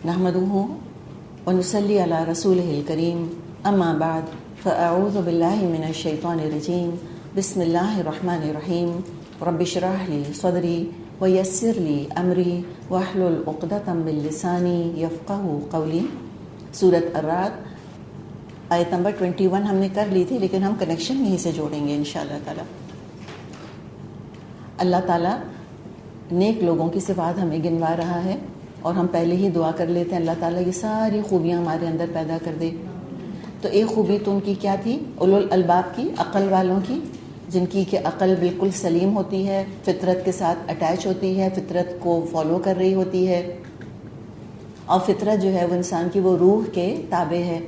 نحمده ونصلي على رسوله الكريم اما بعد فاعوذ بالله من الشيطان الرجيم بسم الله الرحمن الرحيم رب اشرح لي صدري ويسر لي امري واحلل عقدة من لساني يفقهوا قولي. سورۃ الرعد آیت نمبر 21 ہم نے کر لی تھی، لیکن ہم کنیکشن یہیں سے جوڑیں گے انشاءاللہ تعالی. اللہ تعالیٰ نیک لوگوں کی صفات ہمیں گنوا رہا ہے، اور ہم پہلے ہی دعا کر لیتے ہیں اللہ تعالیٰ یہ ساری خوبیاں ہمارے اندر پیدا کر دے. تو ایک خوبی تو ان کی کیا تھی؟ اولو الالباب کی، عقل والوں کی، جن کی کہ عقل بالکل سلیم ہوتی ہے، فطرت کے ساتھ اٹیچ ہوتی ہے، فطرت کو فالو کر رہی ہوتی ہے، اور فطرت جو ہے وہ انسان کی وہ روح کے تابع ہے.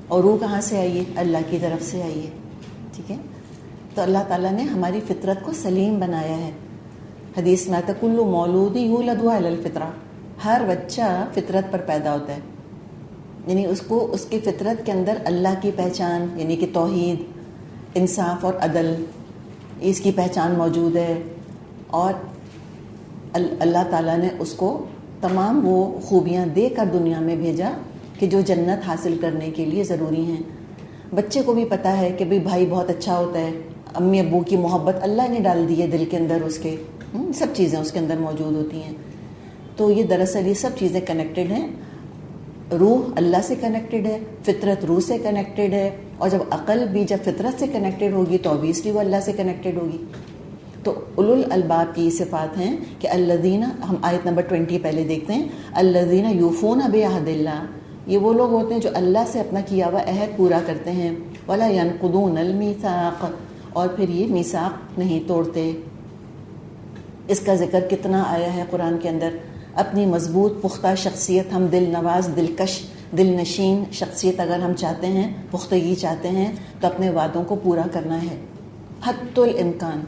اور روح کہاں سے آئی ہے؟ اللہ کی طرف سے آئی ہے. ٹھیک ہے، تو اللہ تعالیٰ نے ہماری فطرت کو سلیم بنایا ہے. حدیث میں آتا ہے کل مولود یولد علی الفطرہ، ہر بچہ فطرت پر پیدا ہوتا ہے، یعنی اس کی فطرت کے اندر اللہ کی پہچان، یعنی کہ توحید، انصاف اور عدل، اس کی پہچان موجود ہے. اور اللہ تعالیٰ نے اس کو تمام وہ خوبیاں دے کر دنیا میں بھیجا کہ جو جنت حاصل کرنے کے لیے ضروری ہیں. بچے کو بھی پتہ ہے کہ بھائی بہت اچھا ہوتا ہے، امی ابو کی محبت اللہ نے ڈال دی ہے دل کے اندر، اس کے سب چیزیں اس کے اندر موجود ہوتی ہیں. تو یہ دراصل یہ سب چیزیں کنیکٹڈ ہیں. روح اللہ سے کنیکٹڈ ہے، فطرت روح سے کنیکٹڈ ہے، اور جب عقل بھی جب فطرت سے کنیکٹڈ ہوگی تو obviously وہ اللہ سے کنیکٹڈ ہوگی. تو اولو الالباب کی یہ صفات ہیں کہ الذین، ہم آیت نمبر 20 پہلے دیکھتے ہیں، الذین یوفون بعہد اللہ، یہ وہ لوگ ہوتے ہیں جو اللہ سے اپنا کیا ہوا عہد پورا کرتے ہیں. ولا ینقضون المیثاق، اور پھر یہ میثاق نہیں توڑتے. اس کا ذکر کتنا آیا ہے قرآن کے اندر. اپنی مضبوط پختہ شخصیت، ہم دل نواز، دلکش، دل نشین شخصیت اگر ہم چاہتے ہیں، پختگی چاہتے ہیں، تو اپنے وعدوں کو پورا کرنا ہے. حتی الامکان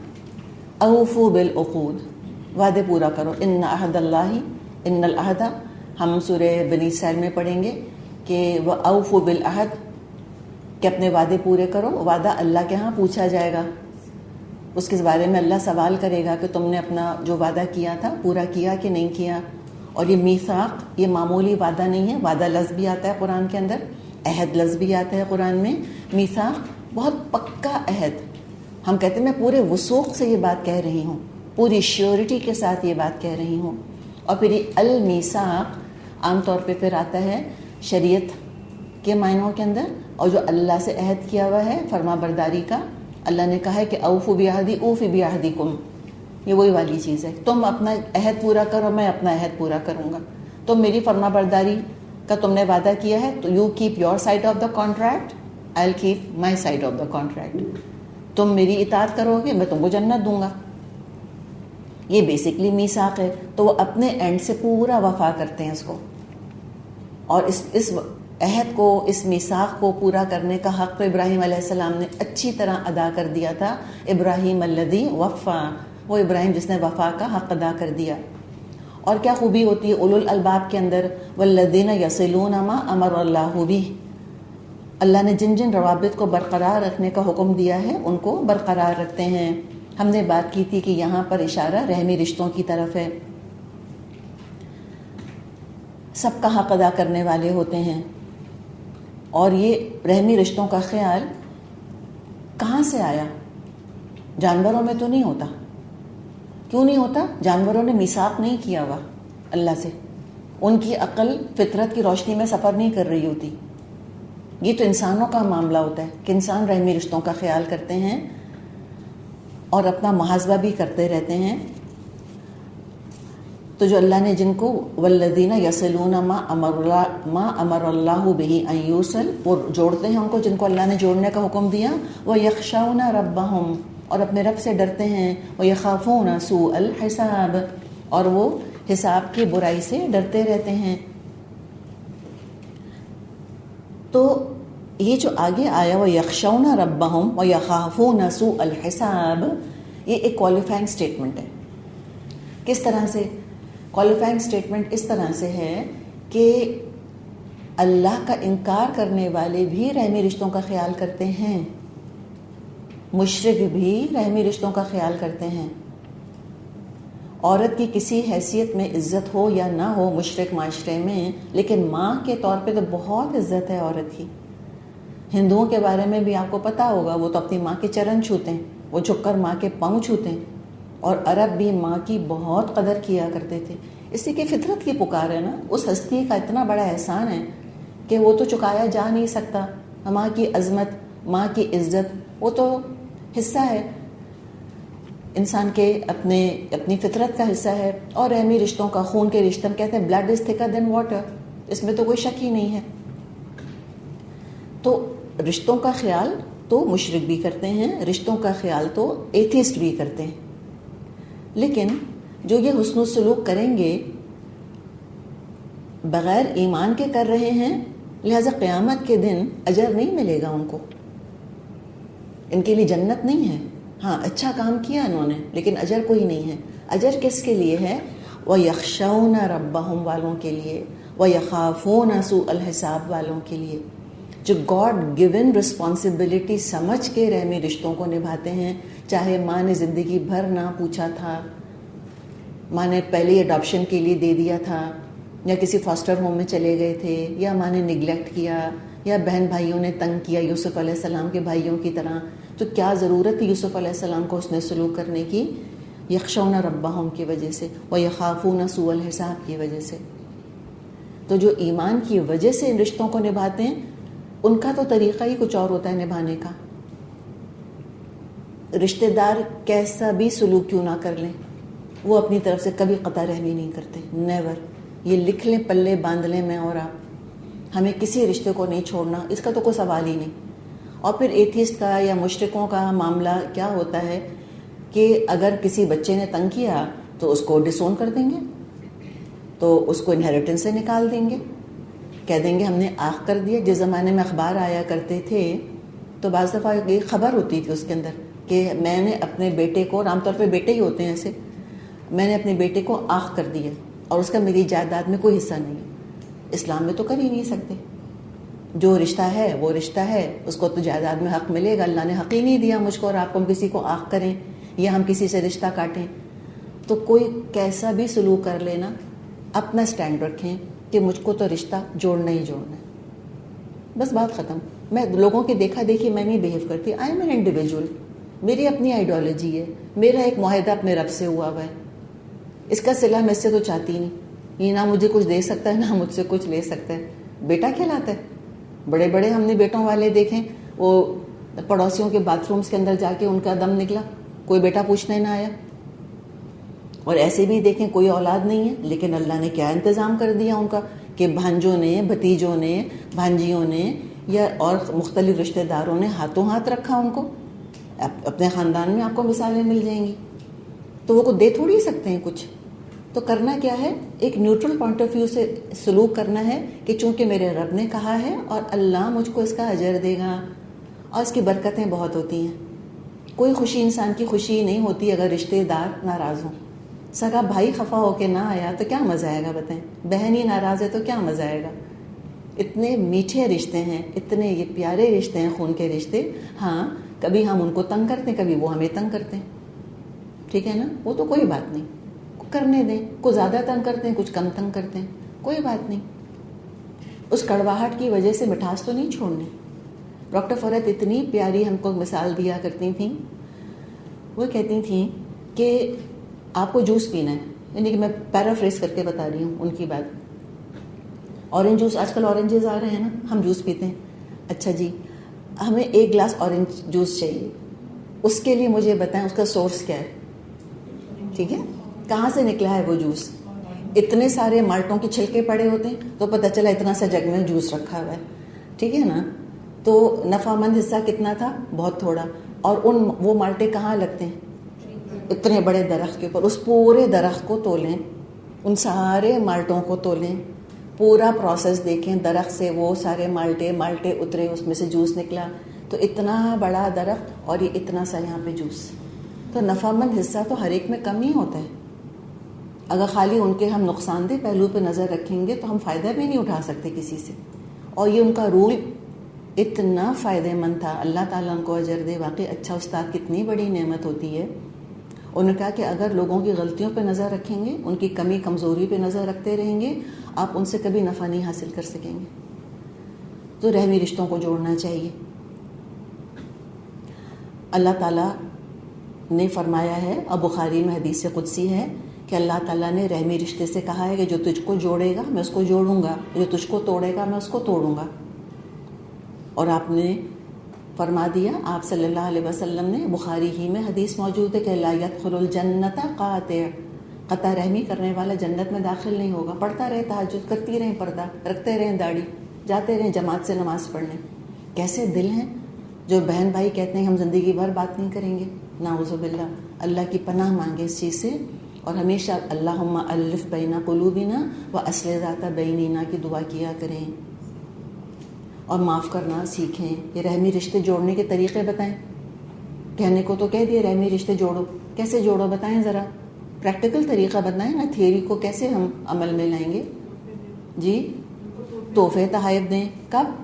اوفوا بالعقود، وعدے پورا کرو. ان عہد اللہ، ان العہد، ہم سورہ بنی اسرائیل میں پڑھیں گے کہ اوفوا بالعہد، کہ اپنے وعدے پورے کرو. وعدہ اللہ کے ہاں پوچھا جائے گا، اس کے بارے میں اللہ سوال کرے گا کہ تم نے اپنا جو وعدہ کیا تھا پورا کیا کہ نہیں کیا. اور یہ میثاق یہ معمولی وعدہ نہیں ہے. وعدہ لفظ بھی آتا ہے قرآن کے اندر، عہد لفظ بھی آتا ہے قرآن میں. میثاق بہت پکا عہد. ہم کہتے ہیں میں پورے وثوق سے یہ بات کہہ رہی ہوں، پوری شیورٹی کے ساتھ یہ بات کہہ رہی ہوں. اور پھر یہ المیثاق عام طور پہ پھر آتا ہے شریعت کے معنوں کے اندر، اور جو اللہ سے عہد کیا ہوا ہے فرما برداری کا. اللہ نے کہا ہے کہ اوفوا بعہدی اوفی بعہدکم، یہ وہی والی چیز ہے. تم اپنا عہد پورا کرو، میں اپنا عہد پورا کروں گا. تم میری فرما برداری کا تم نے وعدہ کیا ہے تو you keep your side of the contract, I will keep my side of the contract. تم میری اطاعت کرو گے، میں تم کو جنت دوں گا. یہ بیسکلی میثاق ہے. تو وہ اپنے اینڈ سے پورا وفا کرتے ہیں اس کو، اور اس عہد کو، اس میثاق کو پورا کرنے کا حق تو ابراہیم علیہ السلام نے اچھی طرح ادا کر دیا تھا. ابراہیم الذی وفا، وہ ابراہیم جس نے وفا کا حق ادا کر دیا. اور کیا خوبی ہوتی ہے اولو الالباب کے اندر؟ والذین یصلون ما امر اللہ بہ، اللہ نے جن جن روابط کو برقرار رکھنے کا حکم دیا ہے ان کو برقرار رکھتے ہیں. ہم نے بات کی تھی کہ یہاں پر اشارہ رحمی رشتوں کی طرف ہے. سب کا حق ادا کرنے والے ہوتے ہیں. اور یہ رحمی رشتوں کا خیال کہاں سے آیا؟ جانوروں میں تو نہیں ہوتا. کیوں نہیں ہوتا؟ جانوروں نے میثاق نہیں کیا ہوا اللہ سے، ان کی عقل فطرت کی روشنی میں سفر نہیں کر رہی ہوتی. یہ تو انسانوں کا معاملہ ہوتا ہے کہ انسان رحمی رشتوں کا خیال کرتے ہیں اور اپنا محاسبہ بھی کرتے رہتے ہیں. تو جو اللہ نے جن کو والذین یصلون ما امر اللہ بہ ان یوصل، وہ جوڑتے ہیں ان کو جن کو اللہ نے جوڑنے کا حکم دیا. ویخشون ربہم، اور اپنے رب سے ڈرتے ہیں. ویخافون سوء الحساب، اور وہ حساب کی برائی سے ڈرتے رہتے ہیں. تو یہ جو آگے آیا ویخشون ربہم ویخافون سوء الحساب، یہ ایک کوالیفائنگ سٹیٹمنٹ ہے. کس طرح سے کوالیفائنگ سٹیٹمنٹ؟ اس طرح سے ہے کہ اللہ کا انکار کرنے والے بھی رحمی رشتوں کا خیال کرتے ہیں، مشرک بھی رحمی رشتوں کا خیال کرتے ہیں. عورت کی کسی حیثیت میں عزت ہو یا نہ ہو مشرق معاشرے میں، لیکن ماں کے طور پہ تو بہت عزت ہے عورت کی. ہندوؤں کے بارے میں بھی آپ کو پتہ ہوگا، وہ تو اپنی ماں کے چرن چھوتے ہیں، وہ جھک کر ماں کے پاؤں چھوتے ہیں. اور عرب بھی ماں کی بہت قدر کیا کرتے تھے. اسی کی فطرت کی پکار ہے نا. اس ہستی کا اتنا بڑا احسان ہے کہ وہ تو چکایا جا نہیں سکتا. ماں کی عظمت، ماں کی عزت، وہ تو حصہ ہے انسان کے اپنی فطرت کا حصہ ہے. اور رحمی رشتوں کا، خون کے رشتے، ہم کہتے ہیں بلڈ از تھکر دین واٹر، اس میں تو کوئی شک ہی نہیں ہے. تو رشتوں کا خیال تو مشرک بھی کرتے ہیں، رشتوں کا خیال تو ایتھیسٹ بھی کرتے ہیں. لیکن جو یہ حسن و سلوک کریں گے بغیر ایمان کے کر رہے ہیں، لہذا قیامت کے دن اجر نہیں ملے گا ان کو، ان کے لیے جنت نہیں ہے. ہاں اچھا کام کیا انہوں نے، لیکن اجر کوئی نہیں ہے. اجر کس کے لیے ہے؟ وَيَخْشَوْنَ رَبَّهُمْ والوں کے لیے، وَيَخَافُونَ سُوءَ الْحِسَابِ والوں کے لیے، جو گاڈ گیون رسپانسبلٹی سمجھ کے رحمی رشتوں کو نبھاتے ہیں. چاہے ماں نے زندگی بھر نہ پوچھا تھا، ماں نے پہلے اڈاپشن کے لیے دے دیا تھا، یا کسی فاسٹر ہوم میں چلے گئے تھے، یا ماں نے نگلیکٹ کیا، یا بہن بھائیوں نے تنگ کیا یوسف علیہ السلام کے بھائیوں کی طرح، تو کیا ضرورت تھی یوسف علیہ السلام کو حسن سلوک کرنے کی؟ یخشون ربہم کی وجہ سے، ویخافون سوء الحساب کی وجہ سے. تو جو ایمان کی وجہ سے ان رشتوں کو نبھاتے ہیں، ان کا تو طریقہ ہی کچھ اور ہوتا ہے نبھانے کا. رشتہ دار کیسا بھی سلوک کیوں نہ کر لیں، وہ اپنی طرف سے کبھی قطع رحمی نہیں کرتے. نیور. یہ لکھ لیں، پلے باندھ لیں میں اور آپ، ہمیں کسی رشتے کو نہیں چھوڑنا، اس کا تو کوئی سوال ہی نہیں. اور پھر ایتھیسٹ کا یا مشرکوں کا معاملہ کیا ہوتا ہے کہ اگر کسی بچے نے تنگ کیا تو اس کو ڈسون کر دیں گے، تو اس کو انہیریٹنس سے نکال دیں گے، کہہ دیں گے ہم نے آخ کر دیا. جس زمانے میں اخبار آیا کرتے تھے تو بعض دفعہ ایک خبر ہوتی تھی اس کے اندر کہ میں نے اپنے بیٹے کو، عام طور پہ بیٹے ہی ہوتے ہیں ایسے، میں نے اپنے بیٹے کو آخ کر دیا اور اس کا میری جائیداد میں کوئی حصہ نہیں ہے. اسلام میں تو کر ہی نہیں سکتے. جو رشتہ ہے وہ رشتہ ہے، اس کو تو جائیداد میں حق ملے گا. اللہ نے حق ہی نہیں دیا مجھ کو اور آپ کو ہم کسی کو آخ کریں یا ہم کسی سے رشتہ کاٹیں. تو کوئی کیسا بھی سلوک کر لینا، اپنا سٹینڈ رکھیں کہ مجھ کو تو رشتہ جوڑنا ہی جوڑنا ہے، بس بات ختم. میں لوگوں کی دیکھا دیکھی میں نہیں بیہیو کرتی. آئی ایم این انڈیویجول، میری اپنی آئیڈیالوجی ہے، میرا ایک معاہدہ اپنے رب سے ہوا ہوا ہے، اس کا صلہ میں اس سے تو چاہتی نہیں. یہ نہ مجھے کچھ دے سکتا ہے نہ مجھ سے کچھ لے سکتا ہے. بیٹا کہلاتا ہے. بڑے بڑے ہم نے بیٹوں والے دیکھیں، وہ پڑوسیوں کے باتھ رومز کے اندر جا کے ان کا دم نکلا، کوئی بیٹا پوچھنے نہ آیا. اور ایسے بھی دیکھیں کوئی اولاد نہیں ہے، لیکن اللہ نے کیا انتظام کر دیا ان کا کہ بھانجوں نے، بھتیجوں نے، بھانجیوں نے یا اور مختلف رشتہ داروں نے ہاتھوں ہاتھ رکھا ان کو. اپنے خاندان میں آپ کو مثالیں مل جائیں گی. تو وہ کو دے تھوڑی سکتے ہیں کچھ. تو کرنا کیا ہے؟ ایک نیوٹرل پوائنٹ آف ویو سے سلوک کرنا ہے کہ چونکہ میرے رب نے کہا ہے اور اللہ مجھ کو اس کا اجر دے گا اور اس کی برکتیں بہت ہوتی ہیں. کوئی خوشی انسان کی خوشی نہیں ہوتی اگر رشتہ دار ناراض ہوں. سگا بھائی خفا ہو کے نہ آیا تو کیا مزہ آئے گا بتائیں؟ بہن ہی ناراض ہے تو کیا مزہ آئے گا؟ اتنے میٹھے رشتے ہیں، اتنے یہ پیارے رشتے ہیں، خون کے رشتے. ہاں کبھی ہم ان کو تنگ کرتے ہیں، کبھی وہ ہمیں تنگ کرتے ہیں، ٹھیک ہے نا؟ وہ تو کوئی بات نہیں، کرنے دیں. کو زیادہ تنگ کرتے ہیں، کچھ کم تنگ کرتے ہیں، کوئی بات نہیں. اس کڑواہٹ کی وجہ سے مٹھاس تو نہیں چھوڑنی. ڈاکٹر فرحت اتنی پیاری ہم کو مثال دیا کرتی تھیں. وہ کہتی تھیں کہ آپ کو جوس پینا ہے، یعنی کہ میں پیرافریز کر کے بتا رہی ہوں ان کی بات. اورنج جوس، آج کل اورنجز آ رہے ہیں نا، ہم جوس پیتے ہیں. اچھا جی، ہمیں 1 گلاس اورنج جوس چاہیے. اس کے لیے مجھے بتائیں اس کا سورس کیا ہے؟ ٹھیک ہے، کہاں سے نکلا ہے وہ جوس؟ اتنے سارے مالٹوں کے چھلکے پڑے ہوتے ہیں تو پتہ چلا اتنا سا جگ میں جوس رکھا ہوا ہے، ٹھیک ہے نا؟ تو نفع مند حصہ کتنا تھا؟ بہت تھوڑا. اور وہ مالٹے کہاں لگتے ہیں؟ اتنے بڑے درخت کے اوپر. اس پورے درخت کو تولیں، ان سارے مالٹوں کو تولیں، پورا پروسیس دیکھیں، درخت سے وہ سارے مالٹے اترے، اس میں سے جوس نکلا. تو اتنا بڑا درخت اور یہ اتنا سا یہاں پہ جوس. تو نفع مند حصہ تو ہر ایک میں کم ہی ہوتا ہے. اگر خالی ان کے ہم نقصان دہ پہلو پہ نظر رکھیں گے تو ہم فائدہ بھی نہیں اٹھا سکتے کسی سے. اور یہ ان کا رول اتنا فائدہ مند تھا. اللہ تعالیٰ ان کو اجر دے. واقعی اچھا استاد کتنی بڑی نعمت ہوتی ہے. انہوں نے کہا کہ اگر لوگوں کی غلطیوں پہ نظر رکھیں گے، ان کی کمی کمزوری پہ نظر رکھتے رہیں گے، آپ ان سے کبھی نفع نہیں حاصل کر سکیں گے. تو رحمی رشتوں کو جوڑنا چاہیے. اللہ تعالیٰ نے فرمایا ہے، اور بخاری میں حدیث قدسی ہے کہ اللہ تعالیٰ نے رحمی رشتے سے کہا ہے کہ جو تجھ کو جوڑے گا میں اس کو جوڑوں گا، جو تجھ کو توڑے گا میں اس کو توڑوں گا. اور آپ نے فرما دیا، آپ صلی اللہ علیہ وسلم نے، بخاری ہی میں حدیث موجود ہے کہ لا يدخل الجنت قاطع، قطع رحمی کرنے والا جنت میں داخل نہیں ہوگا. پڑھتا رہے، تہجد کرتی رہیں، پردہ رکھتے رہیں، داڑھی، جاتے رہیں جماعت سے نماز پڑھنے. کیسے دل ہیں جو بہن بھائی کہتے ہیں ہم زندگی بھر بات نہیں کریں گے. نعوذ باللہ، اللہ کی پناہ مانگے اس چیز سے. اور ہمیشہ اللہم الف بین قلوبنا واصلح ذات بیننا کی دعا کیا کریں. اور معاف کرنا سیکھیں. یہ رحمی رشتے جوڑنے کے طریقے بتائیں. کہنے کو تو کہہ دیے رحمی رشتے جوڑو، کیسے جوڑو بتائیں ذرا، پریکٹیکل طریقہ بتائیں نا. تھیوری کو کیسے ہم عمل میں لائیں گے؟ جی، تحفے تحائف دیں. کب؟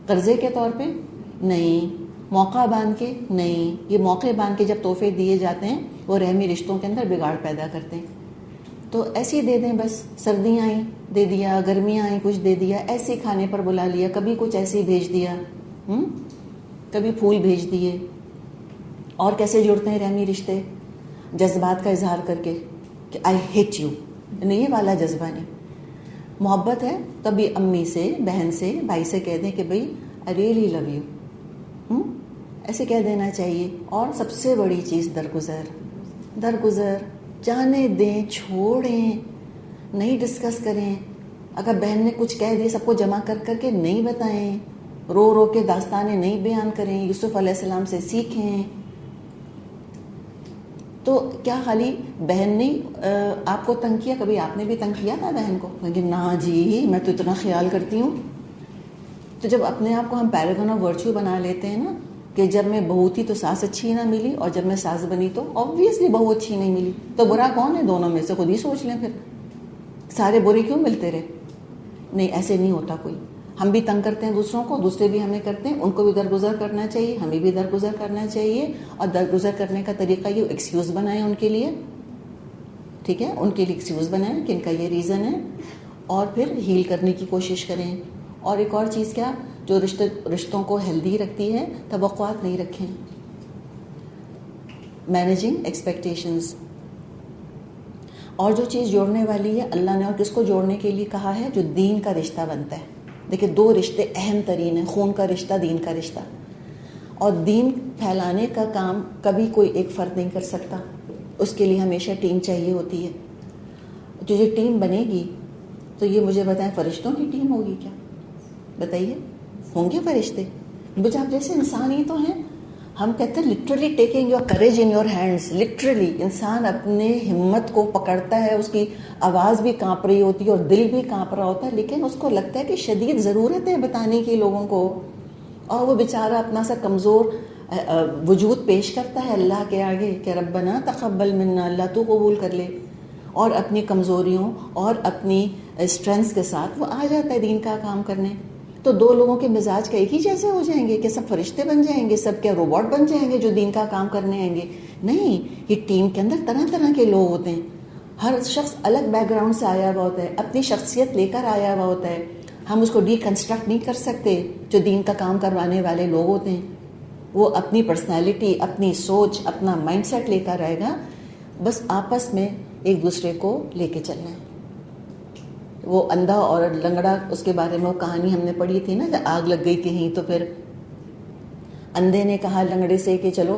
قرضے کے طور پہ نہیں، موقع باندھ کے نہیں. یہ موقع باندھ کے جب تحفے دیے جاتے ہیں وہ رحمی رشتوں کے اندر بگاڑ پیدا کرتے ہیں. تو ایسے ہی دے دیں بس. سردیاں آئیں دے دیا، گرمیاں آئیں کچھ دے دیا، ایسے کھانے پر بلا لیا، کبھی کچھ ایسے ہی بھیج دیا، کبھی پھول بھیج دیے. اور کیسے جڑتے ہیں رحمی رشتے؟ جذبات کا اظہار کر کے کہ آئی ہیٹ یو. نہیں، یہ والا جذبہ نہیں. محبت ہے تبھی امی سے، بہن سے، بھائی سے کہہ دیں کہ بھائی آئی ریئلی لو یو، ایسے کہہ دینا چاہیے. اور سب سے بڑی چیز درگزر جانے دیں، چھوڑیں، نہیں ڈسکس کریں. اگر بہن نے کچھ کہہ دیا سب کو جمع کر کر کے نہیں بتائیں، رو رو کے داستانیں نہیں بیان کریں. یوسف علیہ السلام سے سیکھیں. تو کیا خالی بہن نے آپ کو تنگ کیا؟ کبھی آپ نے بھی تنگ کیا تھا بہن کو؟ لیکن نہ جی، میں تو اتنا خیال کرتی ہوں. تو جب اپنے آپ کو ہم پیراگن آف ورچو بنا لیتے ہیں نا کہ جب میں بہو تھی تو ساس اچھی نہ ملی، اور جب میں ساس بنی تو آبویسلی بہو اچھی نہیں ملی، تو برا کون ہے دونوں میں سے؟ خود ہی سوچ لیں. پھر سارے برے کیوں ملتے رہے؟ نہیں، ایسے نہیں ہوتا کوئی. ہم بھی تنگ کرتے ہیں دوسروں کو، دوسرے بھی ہمیں کرتے ہیں. ان کو بھی درگزر کرنا چاہیے، ہمیں بھی درگزر کرنا چاہیے. اور درگزر کرنے کا طریقہ یہ ایکسکیوز بنائیں ان کے لیے. ٹھیک ہے، ان کے لیے ایکسکیوز بنائیں کہ ان کا یہ ریزن ہے، اور پھر ہیل کرنے کی کوشش کریں. اور ایک اور چیز کیا جو رشتوں کو ہیلدی رکھتی ہے، توقعات نہیں رکھیں. Managing expectations. اور جو چیز جوڑنے والی ہے، اللہ نے اور کس کو جوڑنے کے لیے کہا ہے؟ جو دین کا رشتہ بنتا ہے. دیکھیں، دو رشتے اہم ترین ہیں، خون کا رشتہ، دین کا رشتہ. اور دین پھیلانے کا کام کبھی کوئی ایک فرد نہیں کر سکتا، اس کے لیے ہمیشہ ٹیم چاہیے ہوتی ہے. جو یہ ٹیم بنے گی تو یہ مجھے بتائیں فرشتوں کی ٹیم ہوگی کیا؟ بتائیے، ہوں گے فرشتے؟ مجھے آپ جیسے انسان ہی تو ہیں. ہم کہتے ہیں literally taking your courage in your hands. Literally انسان اپنے ہمت کو پکڑتا ہے، اس کی آواز بھی کانپ رہی ہوتی ہے اور دل بھی کانپ رہا ہوتا ہے، لیکن اس کو لگتا ہے کہ شدید ضرورت ہے بتانے کی لوگوں کو. اور وہ بیچارہ اپنا سا کمزور وجود پیش کرتا ہے اللہ کے آگے کہ ربنا تقبل منا، اللہ تو قبول کر لے. اور اپنی کمزوریوں اور اپنی اسٹرینتھس کے ساتھ وہ آ جاتا ہے دین کا کام کرنے. تو دو لوگوں کے مزاج کا ایک ہی جیسے ہو جائیں گے کہ سب فرشتے بن جائیں گے، سب کیا روبوٹ بن جائیں گے جو دین کا کام کرنے آئیں گے؟ نہیں، یہ ٹیم کے اندر طرح طرح کے لوگ ہوتے ہیں. ہر شخص الگ بیک گراؤنڈ سے آیا ہوا ہوتا ہے، اپنی شخصیت لے کر آیا ہوا ہوتا ہے. ہم اس کو ڈی کنسٹرکٹ نہیں کر سکتے. جو دین کا کام کروانے والے لوگ ہوتے ہیں وہ اپنی پرسنالٹی، اپنی سوچ، اپنا مائنڈ سیٹ لے کر آئے گا. بس آپس میں ایک دوسرے کو لے کے چلنا ہے. وہ اندھا اور لنگڑا، اس کے بارے میں وہ کہانی ہم نے پڑھی تھی نا کہ آگ لگ گئی کہیں تو پھر اندھے نے کہا لنگڑے سے کہ چلو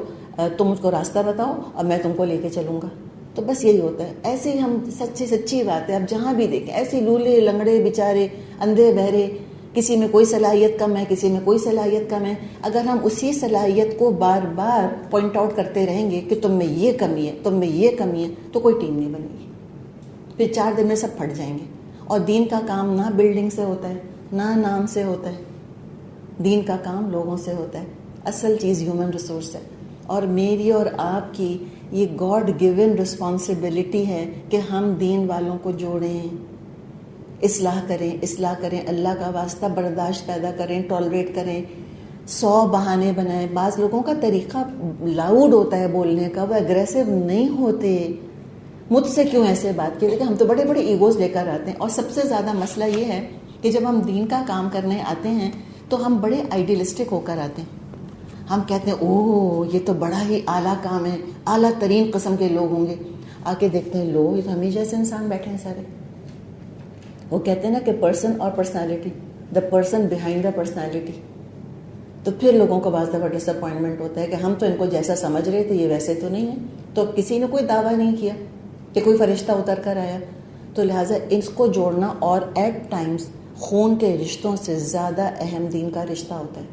تم مجھ کو راستہ بتاؤ اور میں تم کو لے کے چلوں گا. تو بس یہی ہوتا ہے. ایسے ہی ہم سچی بات ہے، اب جہاں بھی دیکھیں ایسے لولے لنگڑے بیچارے، اندھے بہرے، کسی میں کوئی صلاحیت کم ہے، کسی میں کوئی صلاحیت کم ہے. اگر ہم اسی صلاحیت کو بار بار پوائنٹ آؤٹ کرتے رہیں گے کہ تم میں یہ کمی ہے، تم میں یہ کمی ہے، تو کوئی ٹیم نہیں بنے گی. پھر 4 دن میں سب پھٹ جائیں گے. اور دین کا کام نہ بلڈنگ سے ہوتا ہے، نہ نام سے ہوتا ہے. دین کا کام لوگوں سے ہوتا ہے. اصل چیز ہیومن ریسورس ہے. اور میری اور آپ کی یہ گاڈ گیون رسپانسبلٹی ہے کہ ہم دین والوں کو جوڑیں، اصلاح کریں. اللہ کا واسطہ برداشت پیدا کریں، ٹالریٹ کریں. 100 بہانے بنائے. بعض لوگوں کا طریقہ لاؤڈ ہوتا ہے بولنے کا, وہ اگریسو نہیں ہوتے. مجھ سے کیوں ایسے بات کی؟ لیکن ہم تو بڑے بڑے ایگوز لے کر آتے ہیں. اور سب سے زیادہ مسئلہ یہ ہے کہ جب ہم دین کا کام کرنے آتے ہیں تو ہم بڑے آئیڈیلسٹک ہو کر آتے ہیں. ہم کہتے ہیں اوہ یہ تو بڑا ہی اعلیٰ کام ہے, اعلیٰ ترین قسم کے لوگ ہوں گے. آ کے دیکھتے ہیں لوگ یہ تو ہمیں جیسے انسان بیٹھے ہیں سارے. وہ کہتے ہیں نا کہ پرسن اور personality, the person behind the personality. تو پھر لوگوں کو بعض دفعہ ڈس اپوائنٹمنٹ ہوتا ہے کہ ہم تو ان کو جیسا سمجھ رہے تھے یہ ویسے تو نہیں ہے. تو کسی نے کوئی دعویٰ نہیں کیا کہ کوئی فرشتہ اتر کر آیا. تو لہٰذا اس کو جوڑنا, اور ایٹ ٹائمز خون کے رشتوں سے زیادہ اہم دین کا رشتہ ہوتا ہے.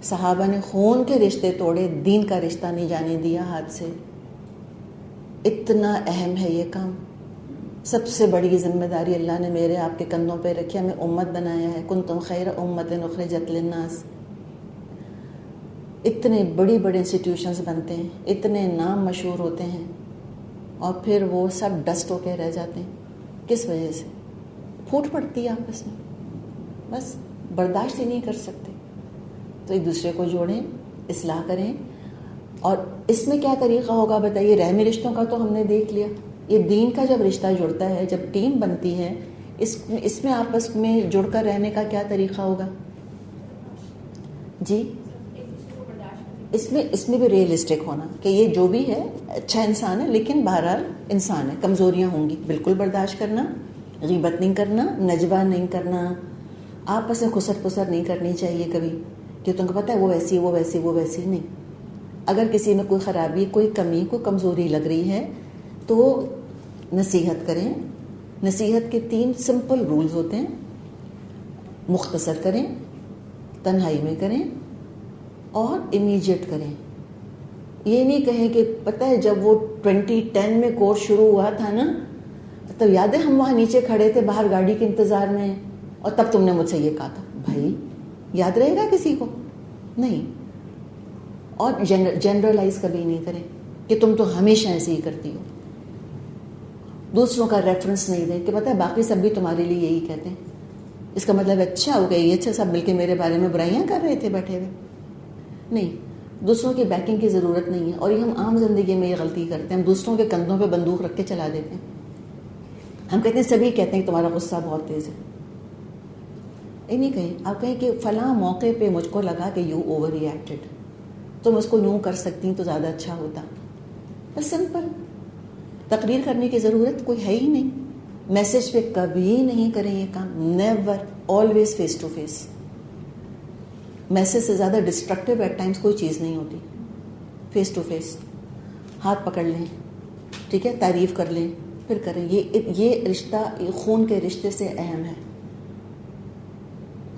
صحابہ نے خون کے رشتے توڑے, دین کا رشتہ نہیں جانے دیا ہاتھ سے. اتنا اہم ہے یہ کام. سب سے بڑی ذمہ داری اللہ نے میرے آپ کے کندھوں پہ رکھی, ہمیں امت بنایا ہے. کنتم خیر امت اخرجت للناس. اتنے بڑی بڑے انسٹیٹیوشنز بنتے ہیں, اتنے نام مشہور ہوتے ہیں, اور پھر وہ سب ڈسٹ ہو کے رہ جاتے ہیں. کس وجہ سے؟ پھوٹ پڑتی ہے آپس میں, بس برداشت ہی نہیں کر سکتے. تو ایک دوسرے کو جوڑیں, اصلاح کریں. اور اس میں کیا طریقہ ہوگا بتائیے؟ رحمی رشتوں کا تو ہم نے دیکھ لیا. یہ دین کا جب رشتہ جڑتا ہے, جب ٹیم بنتی ہے, اس میں آپس میں جڑ کر رہنے کا کیا طریقہ ہوگا جی؟ اس میں بھی ریئلسٹک ہونا کہ یہ جو بھی ہے اچھا انسان ہے, لیکن بہرحال انسان ہے, کمزوریاں ہوں گی. بالکل برداشت کرنا, غیبت نہیں کرنا, نجوہ نہیں کرنا, آپس میں خسر پسر نہیں کرنی چاہیے کبھی کہ تم کو پتہ ہے وہ ویسی وہ ویسی وہ ویسی نہیں. اگر کسی میں کوئی خرابی, کوئی کمی, کوئی کمزوری لگ رہی ہے تو نصیحت کریں. نصیحت کے 3 سمپل رولز ہوتے ہیں. مختصر کریں, تنہائی میں کریں, اور امیجیٹ کریں. یہ نہیں کہیں کہ پتہ ہے جب وہ 2010 میں کورس شروع ہوا تھا نا, تب یاد ہے ہم وہاں نیچے کھڑے تھے باہر گاڑی کے انتظار میں, اور تب تم نے مجھ سے یہ کہا تھا. بھائی یاد رہے گا کسی کو؟ نہیں. اور جنرلائز کبھی نہیں کریں کہ تم تو ہمیشہ ایسے ہی کرتی ہو. دوسروں کا ریفرنس نہیں دیں کہ پتہ ہے باقی سب بھی تمہارے لیے یہی کہتے ہیں, اس کا مطلب اچھا ہو گیا یہ اچھا سب مل کے میرے بارے میں برائیاں کر رہے تھے بیٹھے ہوئے. نہیں, دوسروں کی بیکنگ کی ضرورت نہیں ہے. اور یہ ہم عام زندگی میں یہ غلطی کرتے ہیں, ہم دوسروں کے کندھوں پہ بندوق رکھ کے چلا دیتے ہیں. ہم کہتے ہیں سبھی کہتے ہیں کہ تمہارا غصہ بہت تیز ہے. یہ نہیں کہیں, آپ کہیں کہ فلاں موقع پہ مجھ کو لگا کہ یو اوور ری ایکٹڈ, تم اس کو یوں کر سکتی تو زیادہ اچھا ہوتا. بس سمپل. تقریر کرنے کی ضرورت کوئی ہے ہی نہیں. میسج پہ کبھی نہیں کریں یہ کام, never, always face to face. Message سے زیادہ ڈسٹرکٹیو ایٹ ٹائمز کوئی چیز نہیں ہوتی. فیس ٹو فیس, ہاتھ پکڑ لیں, ٹھیک ہے, تعریف کر لیں, پھر کریں. یہ رشتہ خون کے رشتے سے اہم ہے.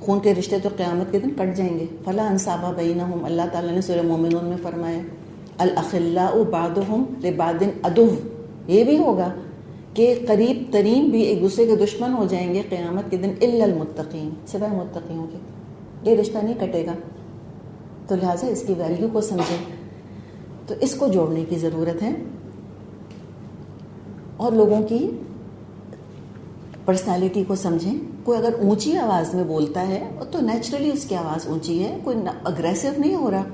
خون کے رشتے تو قیامت کے دن کٹ جائیں گے. فلا انصاب بینہم, اللہ تعالیٰ نے سورہ مومنون میں فرمایا الاخلاء بعضهم لبعض عدو. یہ بھی ہوگا کہ قریب ترین بھی ایک دوسرے کے دشمن ہو جائیں گے قیامت کے دن, الا المتقین, سوائے متقیوں کے. یہ رشتہ نہیں کٹے گا. تو لہٰذا اس کی ویلیو کو سمجھیں. تو اس کو جوڑنے کی ضرورت ہے. اور لوگوں کی پرسنالٹی کو سمجھیں. کوئی اگر اونچی آواز میں بولتا ہے تو نیچرلی اس کی آواز اونچی ہے, کوئی اگریسو نہیں ہو رہا.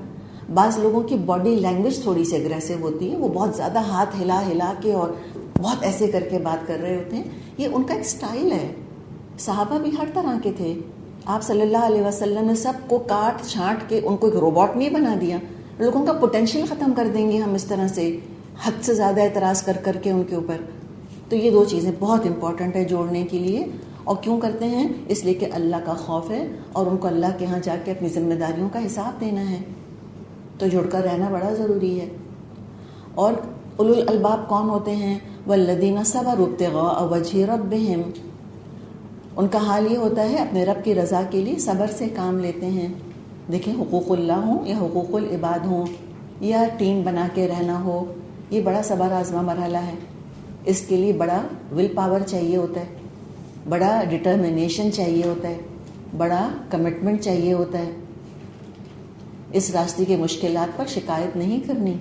بعض لوگوں کی باڈی لینگویج تھوڑی سی اگریسو ہوتی ہے, وہ بہت زیادہ ہاتھ ہلا ہلا کے اور بہت ایسے کر کے بات کر رہے ہوتے ہیں. یہ ان کا ایک سٹائل ہے. صحابہ بھی ہر طرح کے تھے. آپ صلی اللہ علیہ وسلم نے سب کو کاٹ چھانٹ کے ان کو ایک روبوٹ نہیں بنا دیا. لوگوں کا پوٹینشیل ختم کر دیں گے ہم اس طرح سے, حد سے زیادہ اعتراض کر کر کے ان کے اوپر. تو یہ 2 چیزیں بہت امپورٹنٹ ہے جوڑنے کے لیے. اور کیوں کرتے ہیں؟ اس لیے کہ اللہ کا خوف ہے اور ان کو اللہ کے ہاں جا کے اپنی ذمہ داریوں کا حساب دینا ہے. تو جڑ کر رہنا بڑا ضروری ہے. اور اولو الالباب کون ہوتے ہیں؟ والذین صبروا ابتغاء وجہ ربہم. ان کا حال یہ ہوتا ہے اپنے رب کی رضا کے لیے صبر سے کام لیتے ہیں. دیکھیں, حقوق اللہ ہوں یا حقوق العباد ہوں یا ٹیم بنا کے رہنا ہو, یہ بڑا صبر آزما مرحلہ ہے. اس کے لیے بڑا ول پاور چاہیے ہوتا ہے, بڑا ڈٹرمنیشن چاہیے ہوتا ہے, بڑا کمٹمنٹ چاہیے ہوتا ہے. اس راستے کی مشکلات پر شکایت نہیں کرنی,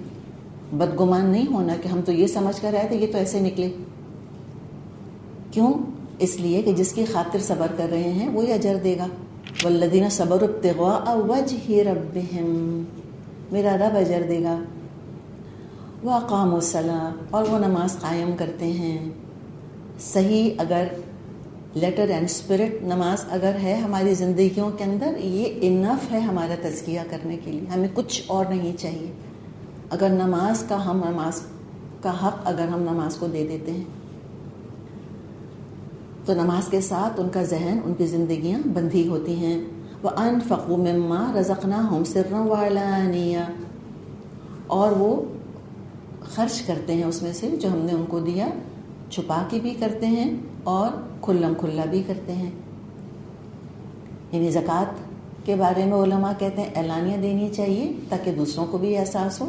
بدگمان نہیں ہونا کہ ہم تو یہ سمجھ کر آئے تھے یہ تو ایسے نکلے. کیوں؟ اس لیے کہ جس کی خاطر صبر کر رہے ہیں وہی اجر دے گا. والذین صبروا ابتغاء وجہ ربہم، میرا رب اجر دے گا. واقاموا الصلاۃ، اور وہ نماز قائم کرتے ہیں. صحیح اگر لیٹر اینڈ اسپرٹ نماز اگر ہے ہماری زندگیوں کے اندر، یہ انف ہے ہمارا تزکیہ کرنے کے لیے، ہمیں کچھ اور نہیں چاہیے. اگر نماز کا حق اگر ہم نماز کو دے دیتے ہیں تو نماز کے ساتھ ان کا ذہن، ان کی زندگیاں بندھی ہوتی ہیں. وَأَنفَقُوا مِمَّا رَزَقْنَاهُمْ سِرًّا وَعَلَانِيَةً، اور وہ خرچ کرتے ہیں اس میں سے جو ہم نے ان کو دیا، چھپا کے بھی کرتے ہیں اور کھلم کھلا بھی کرتے ہیں. یعنی زکوٰۃ کے بارے میں علماء کہتے ہیں اعلانیہ دینی چاہیے تاکہ دوسروں کو بھی احساس ہو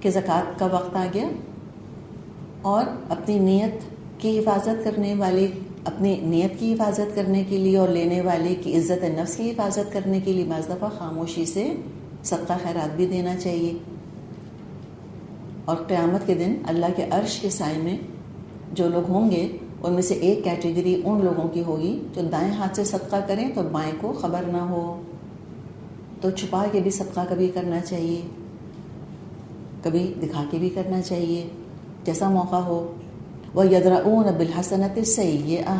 کہ زکوٰۃ کا وقت آ گیا، اور اپنی نیت کی حفاظت کرنے والے، اپنی نیت کی حفاظت کرنے کے لیے اور لینے والے کی عزت نفس کی حفاظت کرنے کے لیے بعض دفعہ خاموشی سے صدقہ خیرات بھی دینا چاہیے. اور قیامت کے دن اللہ کے عرش کے سائے میں جو لوگ ہوں گے ان میں سے ایک کیٹیگری ان لوگوں کی ہوگی جو دائیں ہاتھ سے صدقہ کریں تو بائیں کو خبر نہ ہو. تو چھپا کے بھی صدقہ کبھی کرنا چاہیے، کبھی دکھا کے بھی کرنا چاہیے، جیسا موقع ہو. وَيَدْرَؤُونَ بِالْحَسَنَةِ السَّيِّئَةَ،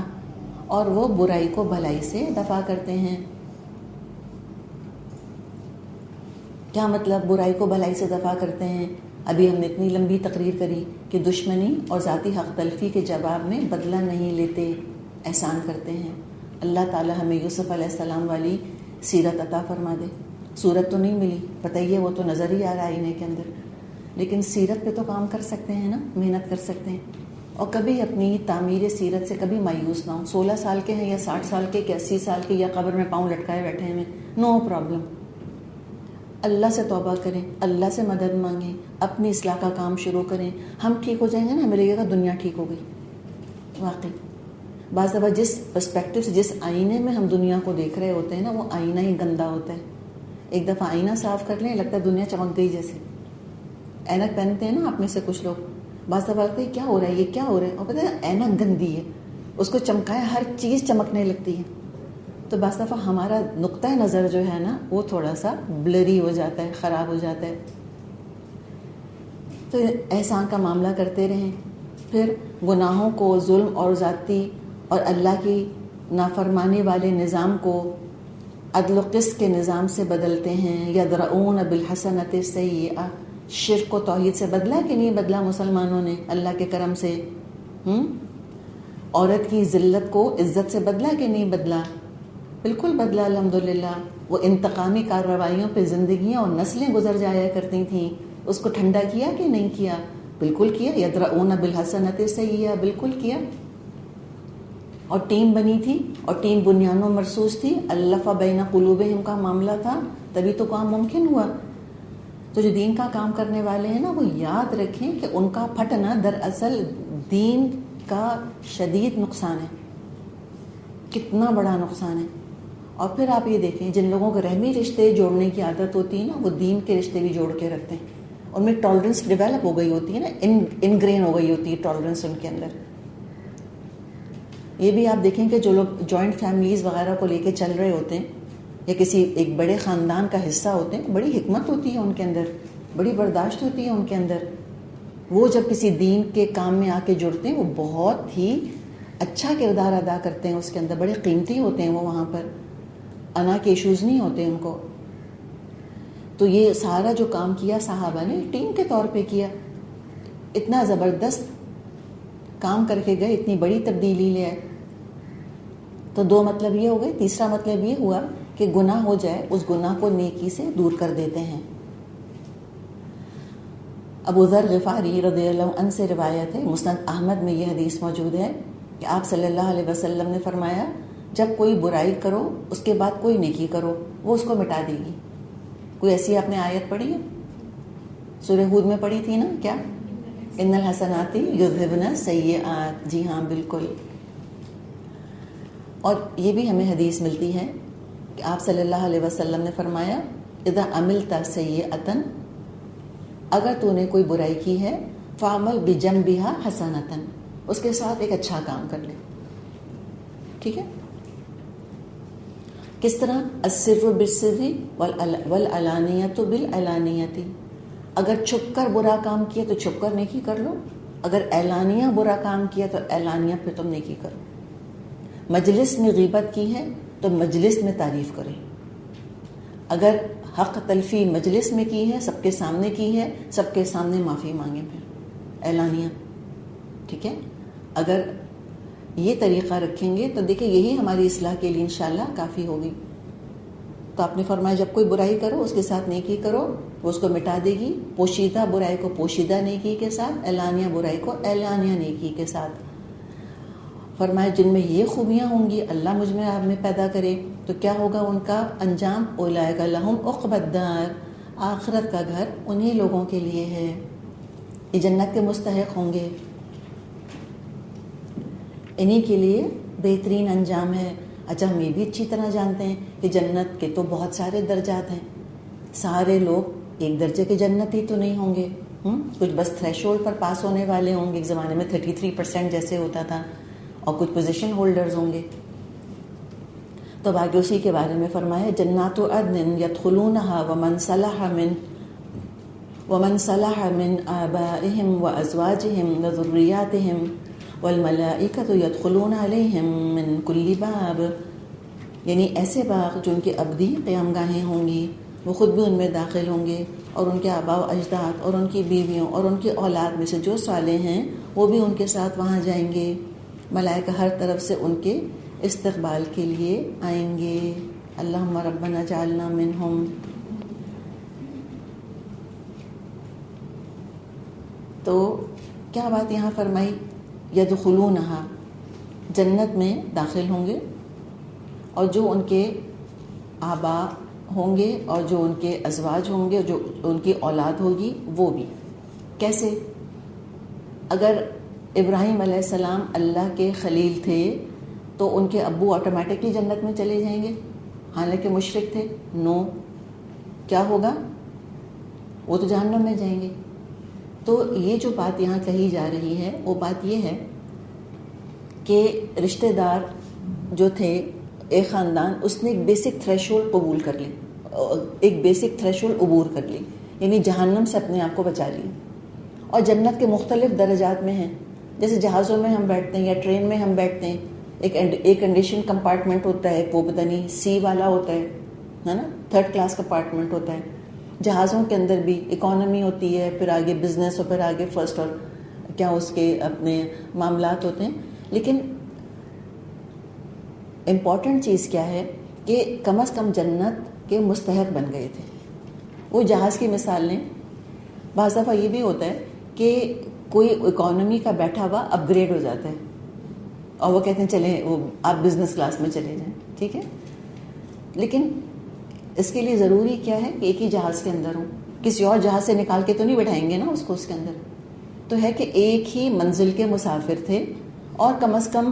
اور وہ برائی کو بھلائی سے دفع کرتے ہیں. کیا مطلب برائی کو بھلائی سے دفع کرتے ہیں؟ ابھی ہم نے اتنی لمبی تقریر کری کہ دشمنی اور ذاتی حق تلفی کے جواب میں بدلہ نہیں لیتے، احسان کرتے ہیں. اللہ تعالی ہمیں یوسف علیہ السلام والی سیرت عطا فرما دے. صورت تو نہیں ملی، پتہ ہی ہے وہ تو نظر ہی آ رہا آئینے کے اندر، لیکن سیرت پہ تو کام کر سکتے ہیں نا، محنت کر سکتے ہیں. اور کبھی اپنی تعمیر سیرت سے کبھی مایوس نہ ہوں. 16 سال کے ہیں یا 60 سال کے کہ 80 سال کے، یا قبر میں پاؤں لٹکائے بیٹھے ہیں، نو پرابلم. اللہ سے توبہ کریں، اللہ سے مدد مانگیں، اپنی اصلاح کا کام شروع کریں. ہم ٹھیک ہو جائیں گے نا، ہمیں لگے گا دنیا ٹھیک ہو گئی. واقعی بعض دفعہ جس پرسپیکٹو سے، جس آئینے میں ہم دنیا کو دیکھ رہے ہوتے ہیں نا، وہ آئینہ ہی گندا ہوتا ہے. ایک دفعہ آئینہ صاف کر لیں، لگتا ہے دنیا چمک گئی جیسے. اینک پہنتے ہیں نا آپ میں سے کچھ لوگ، بعض دفعہ لگتا ہے کیا ہو رہا ہے، یہ کیا ہو رہا ہے، اور پتہ ہے اینک گندی ہے، اس کو چمکائے ہر چیز چمکنے لگتی ہے. تو بعض دفعہ ہمارا نقطۂ نظر جو ہے نا وہ تھوڑا سا بلری ہو جاتا ہے، خراب ہو جاتا ہے. تو احسان کا معاملہ کرتے رہیں. پھر گناہوں کو، ظلم اور زیادتی اور اللہ کی نافرمانی والے نظام کو عدل و قسط کے نظام سے بدلتے ہیں. یدرؤون بالحسنۃ السیئۃ، شرک کو توحید سے بدلا کہ نہیں بدلا مسلمانوں نے اللہ کے کرم سے؟ عورت کی ذلت کو عزت سے بدلا کہ نہیں بدلا؟ بالکل بدلا الحمدللہ. وہ انتقامی کارروائیوں پہ زندگیاں اور نسلیں گزر جایا کرتی تھیں، اس کو ٹھنڈا کیا کہ نہیں کیا؟ بالکل کیا. یدرؤون بالحسنۃ السیئۃ، بالکل کیا. اور ٹیم بنی تھی، اور ٹیم بنیان و مرصوص تھی. الف بین قلوبہم کا معاملہ تھا، تبھی تو کام ممکن ہوا. تو جو دین کا کام کرنے والے ہیں نا، وہ یاد رکھیں کہ ان کا پھٹنا دراصل دین کا شدید نقصان ہے، کتنا بڑا نقصان ہے. اور پھر آپ یہ دیکھیں جن لوگوں کو رحمی رشتے جوڑنے کی عادت ہوتی ہے نا، وہ دین کے رشتے بھی جوڑ کے رکھتے ہیں. ان میں ٹالرنس ڈیولپ ہو گئی ہوتی ہے نا، انگرین ہو گئی ہوتی ہے ٹالرنس ان کے اندر. یہ بھی آپ دیکھیں کہ جو لوگ جوائنٹ فیملیز وغیرہ کو لے کے چل رہے ہوتے ہیں یا کسی ایک بڑے خاندان کا حصہ ہوتے ہیں، بڑی حکمت ہوتی ہے ان کے اندر، بڑی برداشت ہوتی ہے ان کے اندر. وہ جب کسی دین کے کام میں آ کے جڑتے ہیں، وہ بہت ہی اچھا کردار ادا کرتے ہیں اس کے اندر، بڑے قیمتی ہوتے ہیں وہ. وہاں پر انا کے ایشوز نہیں ہوتے ان کو. تو یہ سارا جو کام کیا صحابہ نے ٹیم کے طور پہ کیا، اتنا زبردست کام کر کے گئے، اتنی بڑی تبدیلی لے آئے. تو دو مطلب یہ ہو گئے. تیسرا مطلب یہ ہوا کہ گناہ ہو جائے، اس گناہ کو نیکی سے دور کر دیتے ہیں. ابو ذر غفاری رضی اللہ عنہ سے روایت ہے، مسند احمد میں یہ حدیث موجود ہے کہ آپ صلی اللہ علیہ وسلم نے فرمایا، جب کوئی برائی کرو اس کے بعد کوئی نیکی کرو، وہ اس کو مٹا دے گی. کوئی ایسی آپ نے آیت پڑھی ہے؟ سورہ ہود میں پڑھی تھی نا، کیا؟ ان الحسنات یذہبن السیئات. جی ہاں بالکل. اور یہ بھی ہمیں حدیث ملتی ہے کہ آپ صلی اللہ علیہ وسلم نے فرمایا، اذا عملت سیئۃ، اگر تو نے کوئی برائی کی ہے، فعمل بجنبها حسنۃ، اس کے ساتھ ایک اچھا کام کر لے. ٹھیک ہے؟ کس طرح؟ السر بالسر والعلانیۃ بالعلانیۃ. اگر چھپ کر برا کام کیا تو چھپ کر نیکی کر لو، اگر اعلانیہ برا کام کیا تو اعلانیہ پھر تم نیکی کرو. مجلس میں غیبت کی ہے تو مجلس میں تعریف کرے. اگر حق تلفی مجلس میں کی ہے، سب کے سامنے کی ہے، سب کے سامنے معافی مانگے پھر اعلانیہ. ٹھیک ہے؟ اگر یہ طریقہ رکھیں گے تو دیکھیں یہی ہماری اصلاح کے لیے انشاءاللہ کافی ہوگی. تو آپ نے فرمایا جب کوئی برائی کرو اس کے ساتھ نیکی کرو، وہ اس کو مٹا دے گی. پوشیدہ برائی کو پوشیدہ نیکی کے ساتھ، اعلانیہ برائی کو اعلانیہ نیکی کے ساتھ. فرمایا جن میں یہ خوبیاں ہوں گی، اللہ مجھ میں آپ میں پیدا کرے، تو کیا ہوگا ان کا انجام؟ اولئک لہم عقبی الدار، آخرت کا گھر انہی لوگوں کے لیے ہے، یہ جنت کے مستحق ہوں گے، انہی کے لیے بہترین انجام ہے. اچھا ہم یہ بھی اچھی طرح جانتے ہیں کہ جنت کے تو بہت سارے درجات ہیں، سارے لوگ ایک درجے کے جنتی تو نہیں ہوں گے. کچھ بس تھریش ہولڈ پر پاس ہونے والے ہوں گے، ایک زمانے میں 33% جیسے ہوتا تھا، اور کچھ پوزیشن ہولڈرز ہوں گے. تو آگے اسی کے بارے میں فرمایا جنات عدن یدخلونها ومن صلح من آبائهم وأزواجهم وذرياتهم والملائکۃ یدخلون علیہم من کل باب. یعنی ایسے باغ جو ان کے ابدی قیام گاہیں ہوں گی، وہ خود بھی ان میں داخل ہوں گے، اور ان کے آباء و اجداد اور ان کی بیویوں اور ان کی اولاد میں سے جو صالح ہیں وہ بھی ان کے ساتھ وہاں جائیں گے. ملائکہ ہر طرف سے ان کے استقبال کے لیے آئیں گے. اللہم ربنا جعلنا منہم. تو کیا بات یہاں فرمائی؟ یدخلونہا، جنت میں داخل ہوں گے، اور جو ان کے آباء ہوں گے اور جو ان کے ازواج ہوں گے، جو ان کی اولاد ہوگی وہ بھی. کیسے؟ اگر ابراہیم علیہ السلام اللہ کے خلیل تھے تو ان کے ابو آٹومیٹکلی جنت میں چلے جائیں گے حالانکہ مشرک تھے؟ نو. کیا ہوگا؟ وہ تو جہنم میں جائیں گے. تو یہ جو بات یہاں کہی جا رہی ہے وہ بات یہ ہے کہ رشتہ دار جو تھے، ایک خاندان، اس نے ایک بیسک تھریش ہولڈ قبول کر لی، ایک بیسک تھریش ہولڈ عبور کر لی، یعنی جہنم سے اپنے آپ کو بچا لیا. اور جنت کے مختلف درجات میں ہیں. جیسے جہازوں میں ہم بیٹھتے ہیں یا ٹرین میں ہم بیٹھتے ہیں، ایک کنڈیشن کمپارٹمنٹ ہوتا ہے، وہ پتہ نہیں سی والا ہوتا ہے نا، 3rd کلاس کمپارٹمنٹ ہوتا ہے. جہازوں کے اندر بھی اکانومی ہوتی ہے، پھر آگے بزنس اور پھر آگے فرسٹ، اور کیا اس کے اپنے معاملات ہوتے ہیں. لیکن امپورٹنٹ چیز کیا ہے کہ کم از کم جنت کے مستحق بن گئے تھے. وہ جہاز کی مثال لیں. بعض دفعہ یہ بھی ہوتا ہے کہ کوئی اکانومی کا بیٹھا ہوا اپ گریڈ ہو جاتا ہے اور وہ کہتے ہیں چلیں وہ آپ بزنس کلاس میں چلے جائیں، ٹھیک ہے. لیکن اس کے لیے ضروری کیا ہے کہ ایک ہی جہاز کے اندر ہوں، کسی اور جہاز سے نکال کے تو نہیں بٹھائیں گے نا اس کو اس کے اندر. تو ہے کہ ایک ہی منزل کے مسافر تھے، اور کم از کم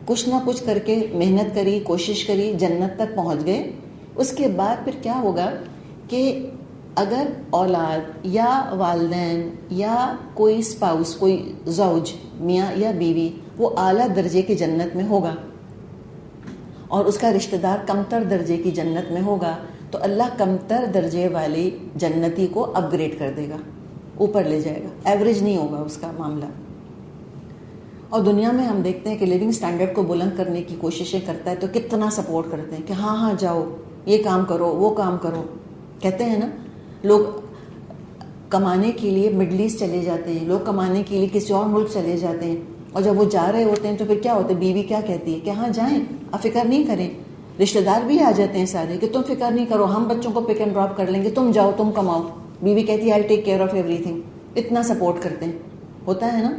کچھ نہ کچھ کر کے محنت کری، کوشش کری، جنت تک پہنچ گئے. اس کے بعد پھر کیا ہوگا کہ اگر اولاد یا والدین یا کوئی اسپاؤس، کوئی زوج، میاں یا بیوی، وہ اعلیٰ درجے کی جنت میں ہوگا اور اس کا رشتہ دار کمتر درجے کی جنت میں ہوگا، تو اللہ کمتر درجے والی جنتی کو اپ گریڈ کر دے گا، اوپر لے جائے گا. ایوریج نہیں ہوگا اس کا معاملہ. اور دنیا میں ہم دیکھتے ہیں کہ لیونگ سٹینڈرڈ کو بلند کرنے کی کوششیں کرتا ہے تو کتنا سپورٹ کرتے ہیں کہ ہاں ہاں جاؤ، یہ کام کرو، وہ کام کرو. کہتے ہیں نا لوگ کمانے کے لیے مڈل ایسٹ چلے جاتے ہیں، لوگ کمانے کے لیے کسی اور ملک چلے جاتے ہیں، اور جب وہ جا رہے ہوتے ہیں تو پھر کیا ہوتا ہے، بیوی کیا کہتی ہے کہ ہاں جائیں، آپ فکر نہیں کریں. رشتہ دار بھی آ جاتے ہیں سارے کہ تم فکر نہیں کرو، ہم بچوں کو پک اینڈ ڈراپ کر لیں گے، تم جاؤ، تم کماؤ. بیوی کہتی ہے آئی ٹیک کیئر آف ایوری تھنگ. اتنا سپورٹ کرتے ہیں، ہوتا ہے نا.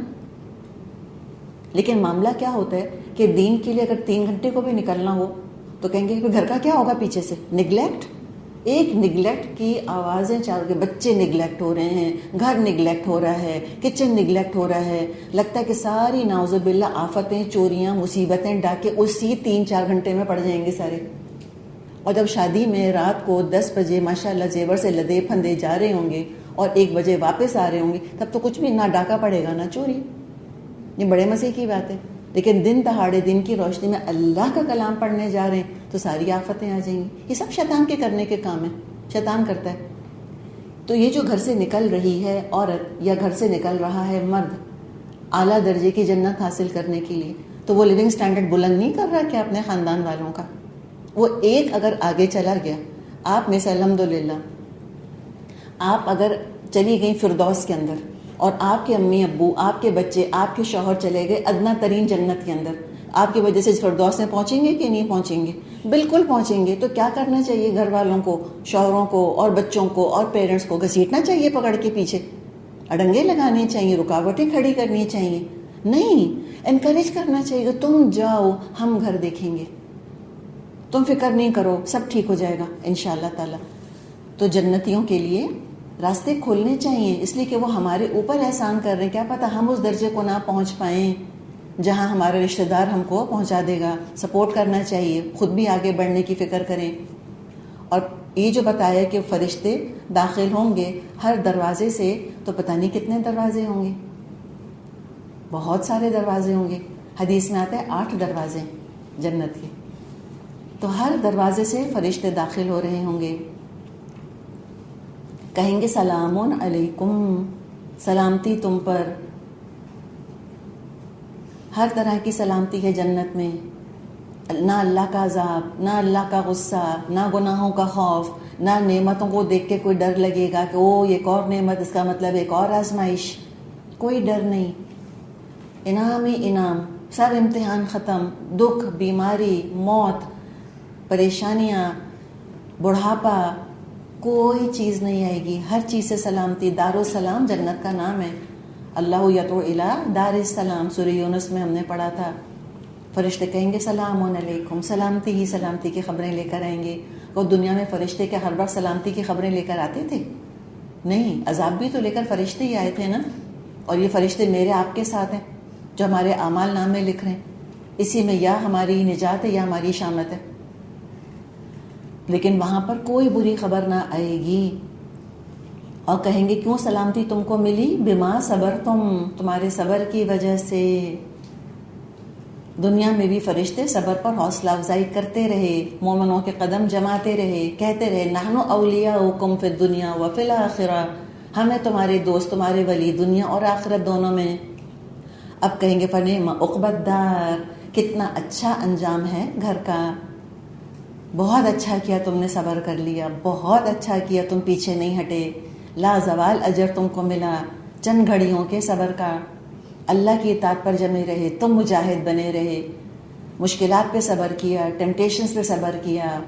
لیکن معاملہ کیا ہوتا ہے کہ دین کے لیے اگر 3 گھنٹے کو بھی نکلنا ہو تو کہیں گے کہ گھر کا کیا ہوگا پیچھے سے. نگلیکٹ، ایک نگلیکٹ کی آوازیں چال کے، بچے نگلیکٹ ہو رہے ہیں، گھر نگلیکٹ ہو رہا ہے، کچن نگلیکٹ ہو رہا ہے. لگتا ہے کہ ساری نعوذ باللہ آفتیں، چوریاں، مصیبتیں، ڈاکے اسی 3-4 گھنٹے میں پڑ جائیں گے سارے. اور جب شادی میں رات کو 10 بجے ماشاءاللہ زیور سے لدے پھندے جا رہے ہوں گے اور 1 بجے واپس آ رہے ہوں گے، تب تو کچھ بھی نہ ڈاکہ پڑے گا نہ چوری. یہ بڑے مزے کی بات ہے. لیکن دن دہاڑے دن کی روشنی میں اللہ کا کلام پڑھنے جا رہے ہیں تو ساری آفتیں آ جائیں گی. یہ سب شیطان کے کرنے کے کام ہیں، شیطان کرتا ہے. تو یہ جو گھر سے نکل رہی ہے عورت یا گھر سے نکل رہا ہے مرد اعلیٰ درجے کی جنت حاصل کرنے کے لیے، تو وہ لیونگ سٹینڈرڈ بلند نہیں کر رہا کیا اپنے خاندان والوں کا؟ وہ ایک اگر آگے چلا گیا، آپ میں سے الحمدللہ آپ اگر چلی گئی فردوس کے اندر اور آپ کے امی ابو، آپ کے بچے، آپ کے شوہر چلے گئے ادنا ترین جنت کے اندر، آپ کی وجہ سے فردوس میں پہنچیں گے کہ نہیں پہنچیں گے؟ بالکل پہنچیں گے. تو کیا کرنا چاہیے؟ گھر والوں کو، شوہروں کو اور بچوں کو اور پیرنٹس کو گھسیٹنا چاہیے پکڑ کے پیچھے، اڈنگے لگانے چاہیے، رکاوٹیں کھڑی کرنی چاہیے؟ نہیں، انکریج کرنا چاہیے. تم جاؤ، ہم گھر دیکھیں گے، تم فکر نہیں کرو، سب ٹھیک ہو جائے گا انشاءاللہ تعالی. تو جنتیوں کے لیے راستے کھولنے چاہیے، اس لیے کہ وہ ہمارے اوپر احسان کر رہے ہیں. کیا پتہ ہم اس درجے کو نہ پہنچ پائیں جہاں ہمارے رشتہ دار ہم کو پہنچا دے گا. سپورٹ کرنا چاہیے، خود بھی آگے بڑھنے کی فکر کریں. اور یہ جو بتایا کہ فرشتے داخل ہوں گے ہر دروازے سے، تو پتہ نہیں کتنے دروازے ہوں گے، بہت سارے دروازے ہوں گے. حدیث میں آتا ہے 8 دروازے جنت کے. تو ہر دروازے سے فرشتے داخل ہو رہے ہوں گے، کہیں گے سلام علیکم، سلامتی تم پر. ہر طرح کی سلامتی ہے جنت میں، نہ اللہ کا عذاب، نہ اللہ کا غصہ، نہ گناہوں کا خوف، نہ نعمتوں کو دیکھ کے کوئی ڈر لگے گا کہ او ایک اور نعمت، اس کا مطلب ایک اور آزمائش. کوئی ڈر نہیں، انعام ہی انعام، سب امتحان ختم. دکھ، بیماری، موت، پریشانیاں، بڑھاپا، کوئی چیز نہیں آئے گی. ہر چیز سے سلامتی. دارالسلام جنت کا نام ہے. اللہ یدعو الی دار السلام، سورہ یونس میں ہم نے پڑھا تھا. فرشتے کہیں گے سلام علیکم، سلامتی ہی سلامتی کی خبریں لے کر آئیں گے. اور دنیا میں فرشتے کیا ہر وقت سلامتی کی خبریں لے کر آتے تھے؟ نہیں، عذاب بھی تو لے کر فرشتے ہی آئے تھے نا. اور یہ فرشتے میرے آپ کے ساتھ ہیں جو ہمارے اعمال نامے لکھ رہے ہیں. اسی میں یا ہماری نجات ہے یا ہماری شامت ہے. لیکن وہاں پر کوئی بری خبر نہ آئے گی. اور کہیں گے کیوں سلامتی تم کو ملی؟ بما صبر، تمہارے صبر کی وجہ سے. دنیا میں بھی فرشتے صبر پر حوصلہ افزائی کرتے رہے، مومنوں کے قدم جماتے رہے، کہتے رہے نحن اولیاؤکم فی الدنیا وفی الآخرہ، ہمیں تمہارے دوست، تمہارے ولی دنیا اور آخرت دونوں میں. اب کہیں گے فنعم عقبی الدار، کتنا اچھا انجام ہے گھر کا. بہت اچھا کیا تم نے صبر کر لیا، بہت اچھا کیا تم پیچھے نہیں ہٹے. لا زوال اجر تم کو ملا چند گھڑیوں کے صبر کا. اللہ کی اطاعت پر جمے رہے، تم مجاہد بنے رہے، مشکلات پہ صبر کیا، ٹیمپٹیشنز پہ صبر کیا،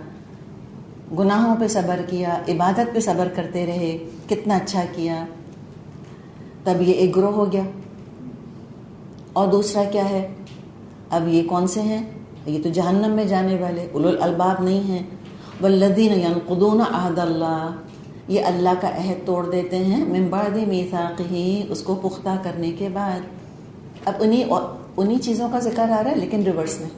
گناہوں پہ صبر کیا، عبادت پہ صبر کرتے رہے. کتنا اچھا کیا. تب یہ ایک گروہ ہو گیا. اور دوسرا کیا ہے؟ اب یہ کون سے ہیں؟ یہ تو جہنم میں جانے والے اولو الالباب نہیں ہیں. والذین ینقضون عہد اللہ، یہ اللہ کا عہد توڑ دیتے ہیں، من بعد میثاقہ، اس کو پختہ کرنے کے بعد. اب انہی چیزوں کا ذکر آ رہا ہے لیکن ریورس میں.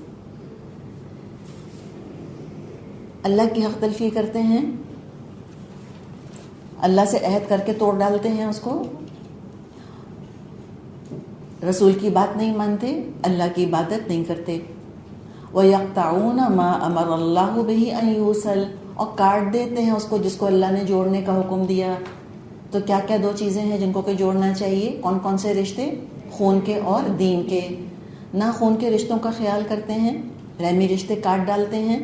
اللہ کی حق تلفی کرتے ہیں، اللہ سے عہد کر کے توڑ ڈالتے ہیں اس کو، رسول کی بات نہیں مانتے، اللہ کی عبادت نہیں کرتے. وَيَقْطَعُونَ مَا أَمَرَ اللَّهُ بِهِ أَن يُوصَلَ، اور کاٹ دیتے ہیں اس کو جس کو اللہ نے جوڑنے کا حکم دیا. تو کیا کیا 2 چیزیں ہیں جن کو کہ جوڑنا چاہیے؟ کون کون سے رشتے؟ خون کے اور دین کے. نہ خون کے رشتوں کا خیال کرتے ہیں، رحمی رشتے کاٹ ڈالتے ہیں.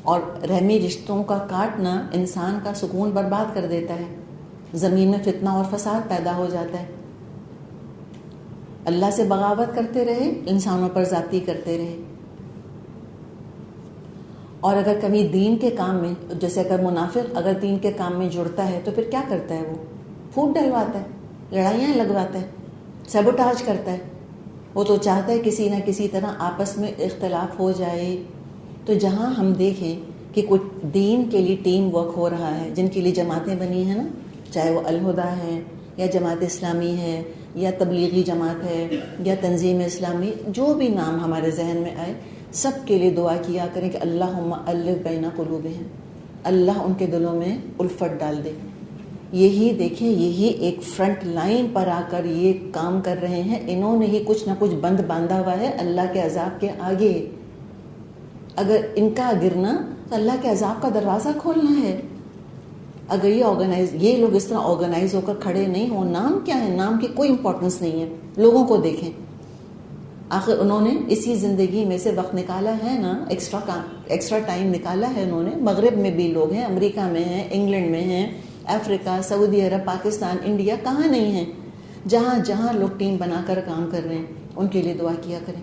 اور رحمی رشتوں کا کاٹنا انسان کا سکون برباد کر دیتا ہے، زمین میں فتنہ اور فساد پیدا ہو جاتا ہے. اللہ سے بغاوت کرتے رہے، انسانوں پر زیادتی کرتے رہے. اور اگر کبھی دین کے کام میں، جیسے اگر منافق اگر دین کے کام میں جڑتا ہے تو پھر کیا کرتا ہے؟ وہ پھوٹ ڈلواتا ہے، لڑائیاں لگواتا ہے، سیبوٹاج کرتا ہے. وہ تو چاہتا ہے کسی نہ کسی طرح آپس میں اختلاف ہو جائے. تو جہاں ہم دیکھیں کہ کچھ دین کے لیے ٹیم ورک ہو رہا ہے، جن کے لیے جماعتیں بنی ہیں نا، چاہے وہ الہدیٰ ہے یا جماعت اسلامی ہے یا تبلیغی جماعت ہے یا تنظیم اسلامی، جو بھی نام ہمارے ذہن میں آئے، سب کے لیے دعا کیا کریں کہ اللہم الف بین قلوبہم، اللہ ان کے دلوں میں الفت ڈال دے. یہی دیکھیں، یہی ایک فرنٹ لائن پر آ کر یہ کام کر رہے ہیں. انہوں نے ہی کچھ نہ کچھ بند باندھا ہوا ہے اللہ کے عذاب کے آگے. اگر ان کا گرنا تو اللہ کے عذاب کا دروازہ کھولنا ہے. اگر یہ لوگ اس طرح آرگنائز ہو کر کھڑے نہیں ہوں. نام کیا ہے؟ نام کی کوئی امپورٹنس نہیں ہے. لوگوں کو دیکھیں، آخر انہوں نے اسی زندگی میں سے وقت نکالا ہے نا، ایکسٹرا ٹائم نکالا ہے انہوں نے. مغرب میں بھی لوگ ہیں، امریکہ میں ہیں، انگلینڈ میں ہیں، افریقہ، سعودی عرب، پاکستان، انڈیا، کہاں نہیں ہیں. جہاں جہاں لوگ ٹیم بنا کر کام کر رہے ہیں ان کے لیے دعا کیا کریں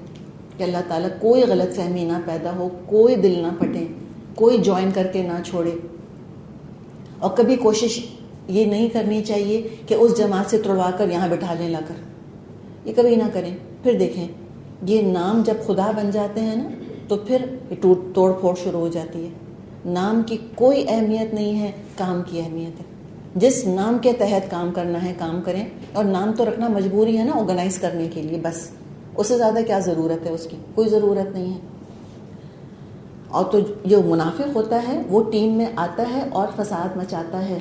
کہ اللہ تعالیٰ کوئی غلط فہمی نہ پیدا ہو، کوئی دل نہ پھٹے، کوئی جوائن کر کے نہ چھوڑے. اور کبھی کوشش یہ نہیں کرنی چاہیے کہ اس جماعت سے توڑوا کر یہاں بٹھا لیں لا کر. یہ کبھی نہ کریں. پھر دیکھیں یہ نام جب خدا بن جاتے ہیں نا تو پھر توڑ پھوڑ شروع ہو جاتی ہے. نام کی کوئی اہمیت نہیں ہے، کام کی اہمیت ہے. جس نام کے تحت کام کرنا ہے کام کریں. اور نام تو رکھنا مجبوری ہے نا آرگنائز کرنے کے لیے، بس اس سے زیادہ کیا ضرورت ہے، اس کی کوئی ضرورت نہیں ہے. اور تو جو منافق ہوتا ہے وہ ٹیم میں آتا ہے اور فساد مچاتا ہے،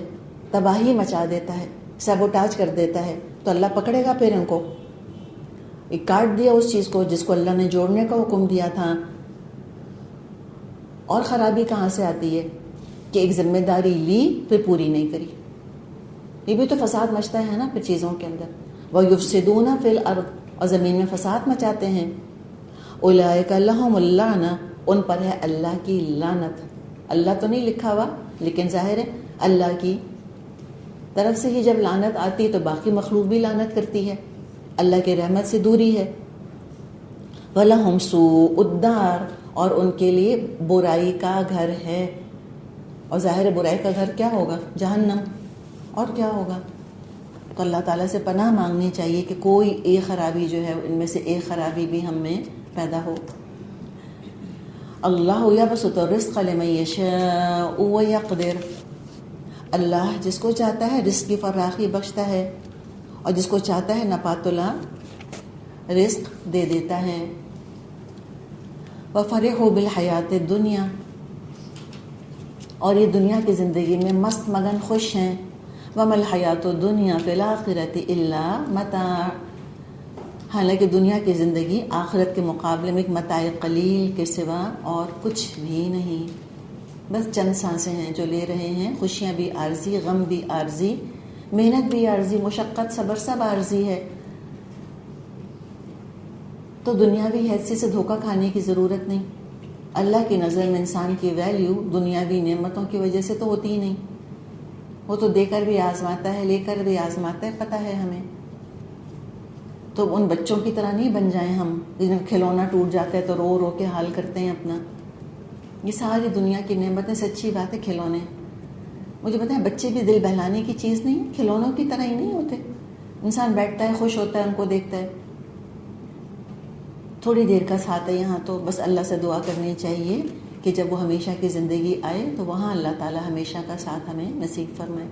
تباہی مچا دیتا ہے، سیبوٹاج کر دیتا ہے. تو اللہ پکڑے گا پھر ان کو. ایک کاٹ دیا اس چیز کو جس کو اللہ نے جوڑنے کا حکم دیا تھا. اور خرابی کہاں سے آتی ہے کہ ایک ذمہ داری لی پھر پوری نہیں کری. یہ بھی تو فساد مچتا ہے نا پھر چیزوں کے اندر. وَيُفْسِدُونَ فِي الْأَرْضِ، اور زمین میں فساد مچاتے ہیں. أُولَٰئِكَ لَهُمُ اللَّعْنَةُ، ان پر ہے اللہ کی لعنت. اللہ تو نہیں لکھا ہوا لیکن ظاہر ہے اللہ کی طرف سے ہی جب لعنت آتی تو باقی مخلوق بھی لعنت کرتی ہے. اللہ کے رحمت سے دوری ہے. وَلَهُمْ سُوءُ الدَّارِ، اور ان کے لیے برائی کا گھر ہے. اور ظاہر برائی کا گھر کیا ہوگا؟ جہنم. اور کیا ہوگا؟ تو اللہ تعالیٰ سے پناہ مانگنی چاہیے کہ کوئی ایک خرابی جو ہے ان میں سے ایک خرابی بھی ہم میں پیدا ہو. اللہ یبسط الرزق لمن یشاء ویقدر، اللہ جس کو چاہتا ہے رزق کی فراخی بخشتا ہے اور جس کو چاہتا ہے نپاتلا رزق دے دیتا ہے. وفرحوا بالحیات الدنیا، اور یہ دنیا کی زندگی میں مست مگن خوش ہیں. وما الحیات الدنیا فی الآخرۃ الا متاع، حالانکہ دنیا کی زندگی آخرت کے مقابلے میں ایک متاع قلیل کے سوا اور کچھ بھی نہیں. بس چند سانسیں ہیں جو لے رہے ہیں. خوشیاں بھی عارضی، غم بھی عارضی، محنت بھی عارضی، مشقت صبر سب عارضی ہے. تو دنیاوی حیثیت سے دھوکہ کھانے کی ضرورت نہیں. اللہ کی نظر میں انسان کی ویلیو دنیاوی نعمتوں کی وجہ سے تو ہوتی ہی نہیں. وہ تو دے کر بھی آزماتا ہے، لے کر بھی آزماتا ہے، پتہ ہے ہمیں. تو ان بچوں کی طرح نہیں بن جائیں ہم جن کھلونا ٹوٹ جاتا ہے تو رو رو کے حال کرتے ہیں اپنا. یہ ساری دنیا کی نعمتیں سچی بات ہے کھلونے. مجھے پتہ ہے بچے بھی دل بہلانے کی چیز نہیں، کھلونوں کی طرح ہی نہیں ہوتے. انسان بیٹھتا ہے، خوش ہوتا ہے ان کو دیکھتا ہے. تھوڑی دیر کا ساتھ ہے یہاں، تو بس اللہ سے دعا کرنی چاہیے کہ جب وہ ہمیشہ کی زندگی آئے تو وہاں اللہ تعالی ہمیشہ کا ساتھ ہمیں نصیب فرمائے.